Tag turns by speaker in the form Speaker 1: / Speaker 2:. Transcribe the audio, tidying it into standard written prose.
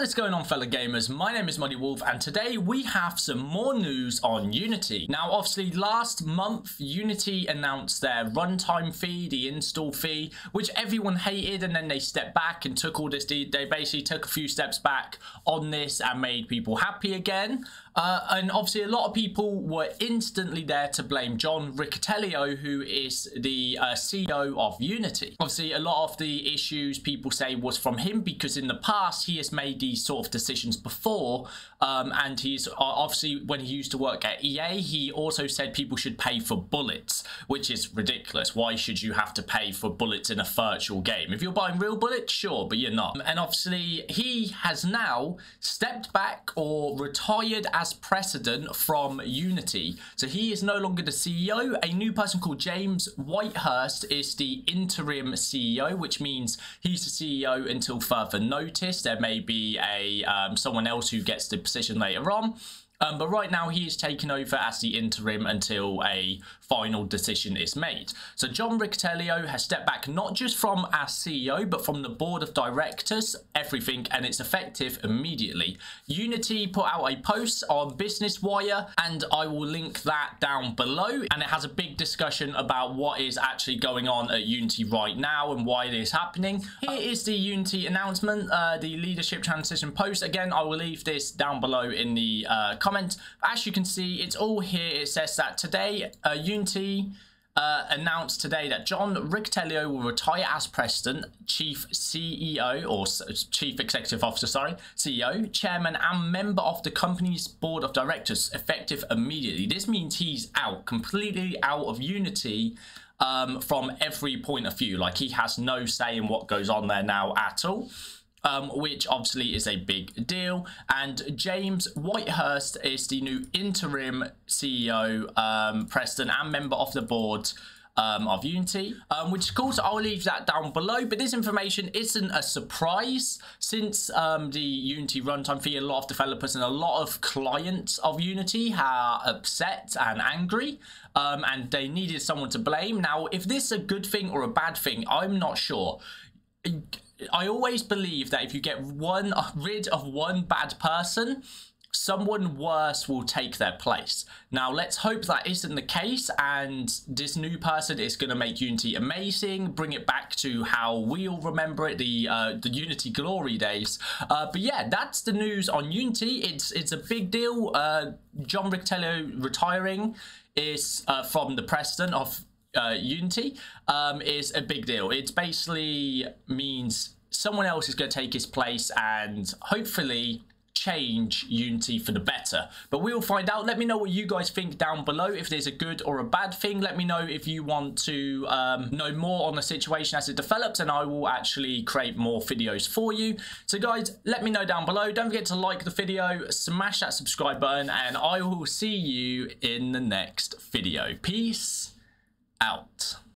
Speaker 1: What is going on, fellow gamers? My name is Muddy Wolf, and today we have some more news on Unity. Now, obviously, last month, Unity announced their runtime fee, the install fee, which everyone hated, and then they stepped back and took all this. They basically took a few steps back on this and made people happy again. And obviously, a lot of people were instantly there to blame John Riccitiello, who is the CEO of Unity. Obviously, a lot of the issues people say was from him because in the past he has made these sort of decisions before, and he's obviously, when he used to work at EA, he also said people should pay for bullets, which is ridiculous. Why should you have to pay for bullets in a virtual game? If you're buying real bullets, sure, but you're not. And obviously, he has now stepped back or retired as president from Unity. So he is no longer the CEO. A new person called James Whitehurst is the interim CEO, which means he's the CEO until further notice. There may be someone else who gets the position later on. But right now he is taking over as the interim until a final decision is made. So John Riccitiello has stepped back not just from as CEO, but from the board of directors, everything, and it's effective immediately. Unity put out a post on Business Wire, and I will link that down below, and it has a big discussion about what is actually going on at Unity right now and why it is happening. Here is the Unity announcement, the leadership transition post. Again, I will leave this down below in the comments. As you can see, it's all here. It says that today, Unity announced today that John Riccitiello will retire as president, chief CEO, or chief executive officer, sorry, CEO, chairman, and member of the company's board of directors, effective immediately. This means he's out, completely out of Unity from every point of view. Like, he has no say in what goes on there now at all. Which obviously is a big deal. And James Whitehurst is the new interim CEO, president, and member of the board of Unity, which of course I'll leave that down below. But this information isn't a surprise, since the Unity runtime fee, a lot of developers and a lot of clients of Unity are upset and angry, and they needed someone to blame. Now, if this is a good thing or a bad thing, I'm not sure. I always believe that if you get rid of one bad person, someone worse will take their place. Now, let's hope that isn't the case, and this new person is going to make Unity amazing, bring it back to how we all remember it, the Unity glory days. But yeah, that's the news on Unity. It's a big deal. John Riccitiello retiring is from the president of Unity is a big deal. It basically means someone else is going to take his place and hopefully change Unity for the better. But we will find out. Let me know what you guys think down below, if there's a good or a bad thing. Let me know if you want to know more on the situation as it develops, and I will actually create more videos for you. So guys, let me know down below. Don't forget to like the video, smash that subscribe button, and I will see you in the next video. Peace out.